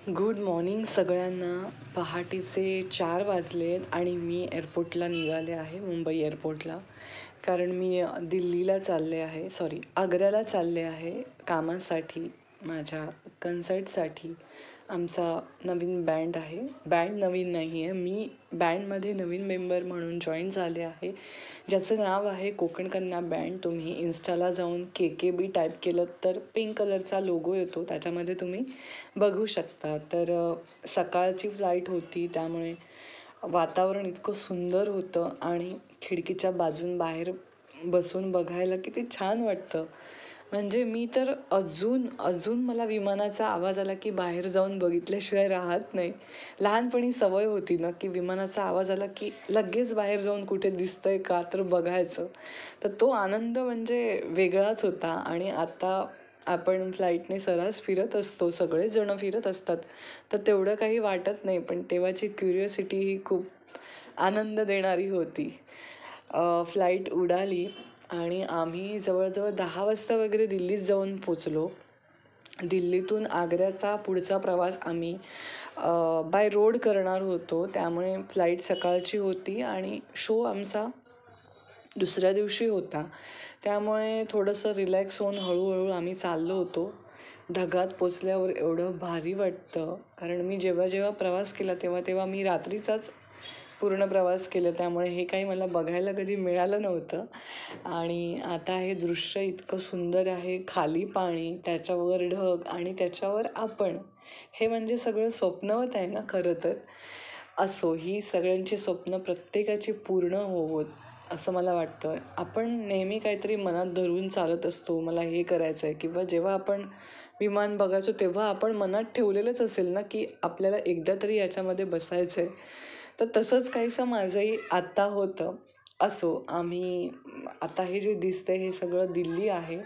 Good morning सगळ्यांना. पहाटेचे 4 वाजलेत आणि मी एअरपोर्टला निघाले आहे, मुंबई एअरपोर्टला. कारण मी दिल्लीला चालले आहे, आग्र्याला चालले आहे कामासाठी. माझ्या कन्सर्टसाठी आमचा नवीन बँड आहे. बँड नवीन नाही आहे, मी बँडमध्ये नवीन मेंबर म्हणून जॉईन झाले आहे, ज्याचं नाव आहे कोकण कन्या बँड. तुम्ही इन्स्टाला जाऊन KKB टाईप केलं तर पिंक कलरचा लोगो येतो, त्याच्यामध्ये तुम्ही बघू शकता. तर सकाळची फ्लाईट होती, त्यामुळे वातावरण इतकं सुंदर होतं आणि खिडकीच्या बाजून बाहेर बसून बघायला किती छान वाटतं. म्हणजे मी तर अजून मला विमानाचा आवाज आला की बाहेर जाऊन बघितल्याशिवाय राहत नाही. लहानपणी सवय होती ना की विमानाचा आवाज आला की लगेच बाहेर जाऊन कुठे दिसतंय का तर बघायचं. तर तो आनंद म्हणजे वेगळाच होता. आणि आता आपण फ्लाईटने सर्रास फिरत असतो, सगळेच जणं फिरत असतात, तर तेवढं काही वाटत नाही. पण तेव्हाची क्युरिओसिटी ही खूप आनंद देणारी होती. फ्लाईट उडाली आणि आम्ही जवळजवळ 10 वाजता वगैरे दिल्लीत जाऊन पोचलो. दिल्लीतून आग्र्याचा पुढचा प्रवास आम्ही बाय रोड करणार होतो, त्यामुळे फ्लाईट सकाळची होती आणि शो आमचा दुसऱ्या दिवशी होता. त्यामुळे थोडंसं रिलॅक्स होऊन हळूहळू आम्ही चाललो होतो. ढगात पोचल्यावर एवढं भारी वाटतं, कारण मी जेव्हा जेव्हा प्रवास केला तेव्हा मी रात्रीचाच पूर्ण प्रवास केला, त्यामुळे हे काही मला बघायला कधी मिळालं नव्हतं. आणि आता हे दृश्य इतकं सुंदर आहे, खाली पाणी, त्याच्यावर ढग आणि त्याच्यावर आपण. हे म्हणजे सगळं स्वप्नवत आहे ना खरं तर. असो, ही सगळ्यांची स्वप्न प्रत्येकाची पूर्ण होवोत असं मला वाटतं. आपण नेहमी काहीतरी मनात धरून चालत असतो, मला हे करायचं आहे, किंवा जेव्हा आपण विमान बघायचो तेव्हा आपण मनात ठेवलेलंच असेल ना की आपल्याला एकदा तरी याच्यामध्ये बसायचं आहे. तर तसंच काहीसं माझंही आत्ता होतं. असो, आम्ही आता हे जे दिसतंय हे सगळं दिल्ली आहे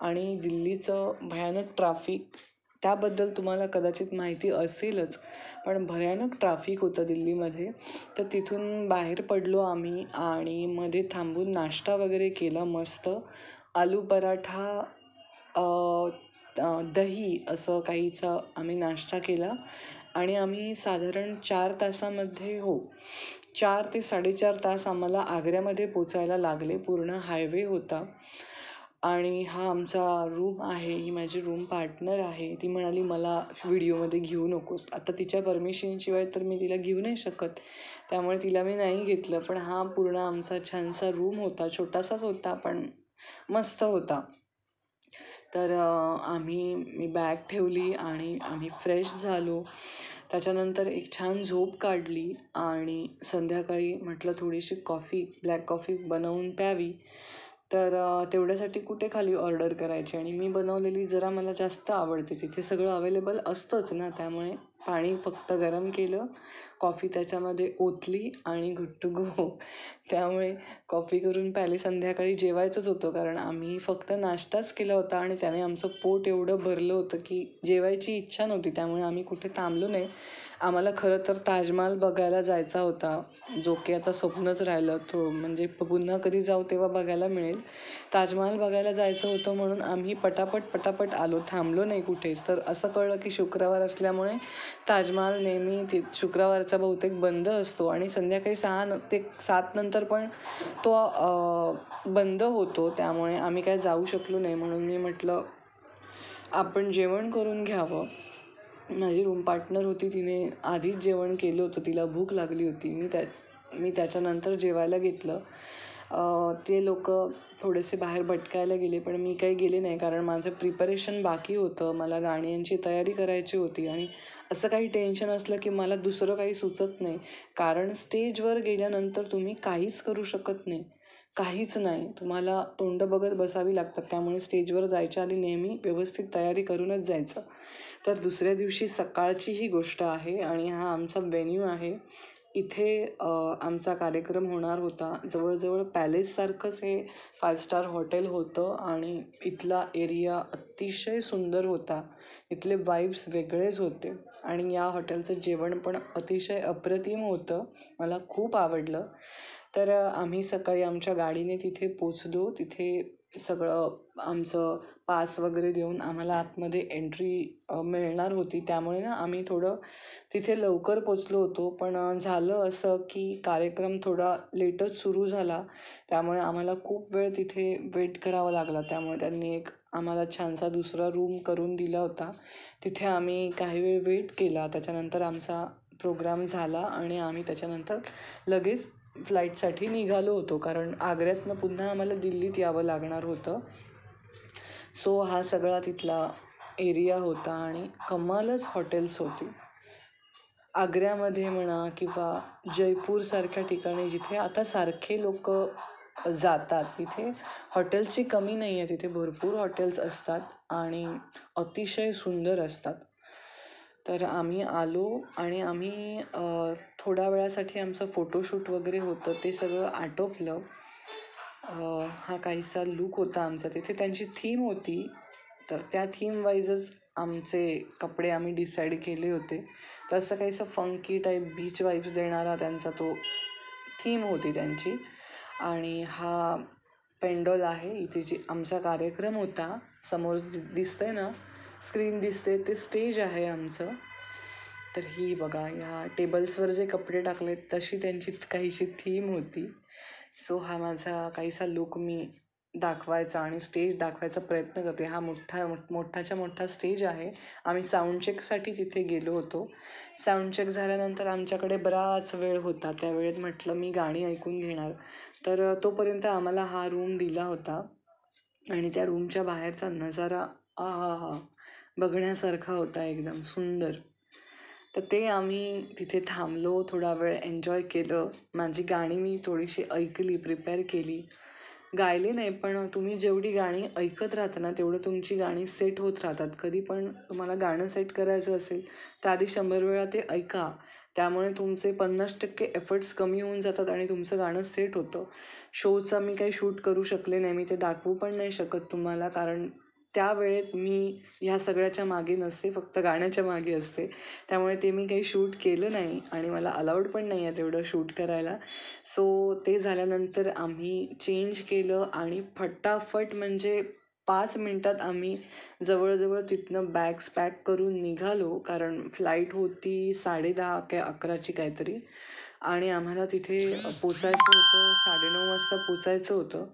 आणि दिल्लीचं भयानक ट्राफिक, त्याबद्दल तुम्हाला कदाचित माहिती असेलच, पण भयानक ट्राफिक होतं दिल्लीमध्ये. तर तिथून बाहेर पडलो आम्ही आणि मध्ये थांबून नाश्ता वगैरे केला मस्त. आलू पराठा, दही असं काहीचा आम्ही नाश्ता केला आणि आम्ही साधारण 4 तासामध्ये 4 ते 4.5 तास आम्हाला आग्र्यामध्ये पोचायला लागले. पूर्ण हायवे होता. आणि हा आमचा रूम आहे, ही माझी रूम पार्टनर आहे. ती म्हणाली मला व्हिडिओमध्ये घेऊ नकोस. आता तिच्या परमिशनशिवाय तर मी तिला घेऊ नाही शकत, त्यामुळे तिला मी नाही घेतलं. पण हा पूर्ण आमचा छानसा रूम होता, छोटासाच होता पण मस्त होता. तर मी बॅग ठेवली आणि आम्ही फ्रेश झालो. त्याच्यानंतर एक छान झोप काढली आणि संध्याकाळी म्हटलं थोडीशी ब्लॅक कॉफी बनवून प्यावी. तर तेवढ्यासाठी कुठे खाली ऑर्डर करायची, आणि मी बनवलेली जरा मला जास्त आवडते. तिथे सगळं अवेलेबल असतंच ना, त्यामुळे पाणी फक्त गरम केलं, कॉफी त्याच्यामध्ये ओतली आणि गुड टू गो. त्यामुळे कॉफी करून प्यायली. संध्याकाळी जेवायचंच होतं, कारण आम्ही फक्त नाश्ताच केला होता आणि त्याने आमचं पोट एवढं भरलं होतं की जेवायची इच्छा नव्हती. त्यामुळे आम्ही कुठे थांबलो नाही. आम्हाला खरं तर ताजमहाल बघायला जायचा होता, जो की आता स्वप्नच राहिलं. म्हणजे पुन्हा कधी जाऊ तेव्हा बघायला मिळेल. ताजमहाल बघायला जायचं होतं म्हणून आम्ही पटापट आलो, थांबलो नाही कुठेच. तर असं कळलं की शुक्रवार असल्यामुळे ताजमहाल नेहमी शुक्रवारचा बहुतेक बंद असतो आणि संध्याकाळी 6 ते 7 नंतर पण तो बंद होतो. त्यामुळे आम्ही काय जाऊ शकलो नाही. म्हणून मी म्हटलं आपण जेवण करून घ्यावं. माझी रूम पार्टनर होती, तिने आधीच जेवण केलं होतं, तिला भूक लागली होती. मी त्याच्यानंतर जेवायला घेतलं. ते लोक थोडेसे बाहेर भटकायला गेले, पण मी काही गेले नाही, कारण माझं प्रिपरेशन बाकी होतं. मला गाण्यांची तयारी करायची होती आणि असं काही टेन्शन असलं की मला दुसरं काही सुचत नाही. कारण स्टेजवर गेल्यानंतर तुम्ही काहीच करू शकत नाही, काहीच नाही. तुम्हाला तोंड बघत बसावी लागतात. त्यामुळे स्टेजवर जायच्या आधी नेहमी व्यवस्थित तयारी करूनच जायचं. तर दुसऱ्या दिवशी सकाळची ही गोष्ट आहे आणि हा आमचा व्हेन्यू आहे. इथे आमचा कार्यक्रम होणार होता. जवळजवळ पॅलेससारखंच हे 5 स्टार हॉटेल होतं आणि इथला एरिया अतिशय सुंदर होता. इथले वाईब्स वेगळेच होते आणि या हॉटेलचं जेवण पण अतिशय अप्रतिम होतं, मला खूप आवडलं. तर आम्ही सकाळी आमच्या गाडीने तिथे पोचलो. तिथे सगळं आमचं पास वगैरे देऊन आम्हाला आतमध्ये एंट्री मिळणार होती. त्यामुळे ना आम्ही थोडं तिथे लवकर पोचलो होतो. पण झालं असं की कार्यक्रम थोडा लेटच सुरू झाला. त्यामुळे आम्हाला खूप वेळ तिथे वेट करावा लागला. त्यामुळे त्यांनी एक आम्हाला छानसा दुसरा रूम करून दिला होता. तिथे आम्ही काही वेळ वेट केला. त्याच्यानंतर आमचा प्रोग्राम झाला आणि आम्ही त्याच्यानंतर लगेच फ्लाईटसाठी निघालो होतो. कारण आग्र्यातनं पुन्हा आम्हाला दिल्लीत यावं लागणार होतं. सो हा सगळा तिथला एरिया होता आणि कमालच हॉटेल्स होती. आग्र्यामध्ये म्हणा किंवा जयपूरसारख्या ठिकाणी जिथे आता सारखे लोक जातात, तिथे हॉटेल्सची कमी नाही आहे. तिथे भरपूर हॉटेल्स असतात आणि अतिशय सुंदर असतात. तर आम्ही आलो आणि आम्ही थोड्या वेळासाठी आमचं फोटोशूट वगैरे होतं ते सगळं आटोपलं. हा काहीसा लूक होता आमचा. तिथे त्यांची थीम होती, तर त्या थीम वाईजच आमचे कपडे आम्ही डिसाईड केले होते. तसं काहीसं फंकी टाईप बीच वाईब्स देणारा त्यांचा तो थीम होती त्यांची. आणि हा पेंडॉल आहे इथे जी आमचा कार्यक्रम होता. समोर दिसतंय ना, स्क्रीन दिसते, ते स्टेज आहे आमचं. तर ही बघा, ह्या टेबल्सवर जे कपडे टाकलेत तशी त्यांची काहीशी थीम होती. सो हा माझा काहीसा लुक मी दाखवायचा आणि स्टेज दाखवायचा प्रयत्न करते. हा मोठाच्या मोठा स्टेज आहे. आम्ही साऊंड चेकसाठी तिथे गेलो होतो. साऊंड चेक झाल्यानंतर आमच्याकडे बराच वेळ होता. त्या वेळेत म्हटलं मी गाणी ऐकून घेणार. तर तोपर्यंत आम्हाला हा रूम दिला होता आणि त्या रूमच्या बाहेरचा नजारा आहा बघण्यासारखा होता, एकदम सुंदर. तर ते आम्ही तिथे थांबलो, थोडा वेळ एन्जॉय केलं. माझी गाणी मी थोडीशी ऐकली, प्रिपेअर केली. गायले नाही, पण तुम्ही जेवढी गाणी ऐकत राहता ना, तेवढं तुमची गाणी सेट होत राहतात. कधी पण तुम्हाला गाणं सेट करायचं असेल तर आधी 100 वेळा ते ऐका. त्यामुळे तुमचे 50% एफर्ट्स कमी होऊन जातात आणि तुमचं गाणं सेट होतं. शोचा मी काही शूट करू शकले नाही, मी ते दाखवू पण नाही शकत तुम्हाला, कारण त्या वेळेत मी ह्या सगळ्याच्या मागे नसते, फक्त गाण्याच्या मागे असते. त्यामुळे ते मी काही शूट केलं नाही आणि मला अलाउड पण नाही आहे तेवढं शूट करायला. सो ते झाल्यानंतर आम्ही चेंज केलं आणि फटाफट म्हणजे 5 मिनटात आम्ही जवळजवळ तिथनं बॅग्स पॅक करून निघालो. कारण फ्लाईट होती 10:30 काय 11ची काहीतरी आणि आम्हाला तिथे पोचायचं होतं. 9:30 वाजता पोचायचं होतं.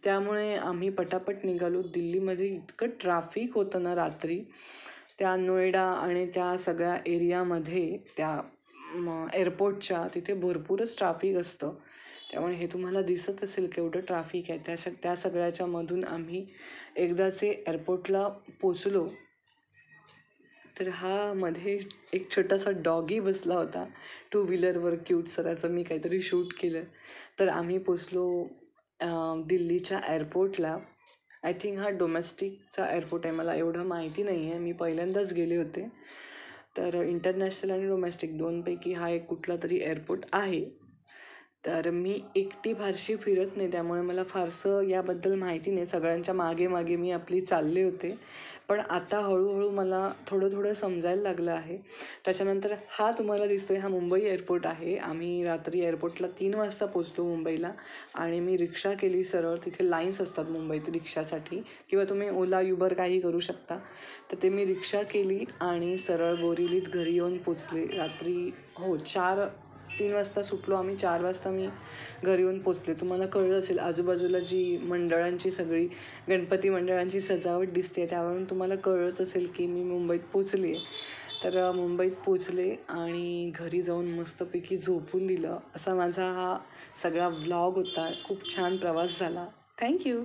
त्यामुळे आम्ही पटापट निघालो. दिल्लीमध्ये इतकं ट्रॅफिक होतं ना रात्री, त्या नोएडा आणि त्या सगळ्या एरियामध्ये, त्या एअरपोर्टच्या तिथे भरपूरच ट्रॅफिक असतं. त्यामुळे हे तुम्हाला दिसत असेल केवढं ट्रॅफिक आहे. त्या सगळ्याच्या मधून आम्ही एकदाचे एअरपोर्टला पोचलो. तर हा मध्ये एक छोटासा डॉगी बसला होता टू व्हीलरवर, क्यूट सराचं मी काहीतरी शूट केलं. तर आम्ही पोचलो दिल्लीच्या एअरपोर्टला. आय थिंक हा डोमेस्टिकचा एअरपोर्ट आहे, मला एवढं माहिती नाही आहे, मी पहिल्यांदाच गेले होते. तर इंटरनॅशनल आणि डोमेस्टिक दोनपैकी हा एक कुठला तरी एअरपोर्ट आहे. तर मी एकटी फारशी फिरत नाही, त्यामुळे मला फारसं याबद्दल माहिती नाही. सगळ्यांच्या मागे मागे मी आपली चालले होते. पण आता हळूहळू मला थोडं थोडं समजायला लागलं आहे. त्याच्यानंतर हा तुम्हाला दिसतोय, हा मुंबई एअरपोर्ट आहे. आम्ही रात्री एअरपोर्टला 3 वाजता पोचलो मुंबईला आणि मी रिक्षा केली सरळ. तिथे लाईन्स असतात मुंबईत रिक्षासाठी, किंवा तुम्ही ओला युबर काही करू शकता. तर ते मी रिक्षा केली आणि सरळ बोरिवलीत घरी येऊन पोचले रात्री. 3 वाजता सुटलो आम्ही, 4 वाजता मी घरी येऊन पोचले. तुम्हाला कळलं असेल आजूबाजूला जी मंडळांची सगळी गणपती मंडळांची सजावट दिसते, त्यावरून तुम्हाला कळलंच असेल की मी मुंबईत पोचले. तर मुंबईत पोचले आणि घरी जाऊन मस्तपैकी झोपून दिलं. असा माझा हा सगळा व्लॉग होता. खूप छान प्रवास झाला. थँक्यू.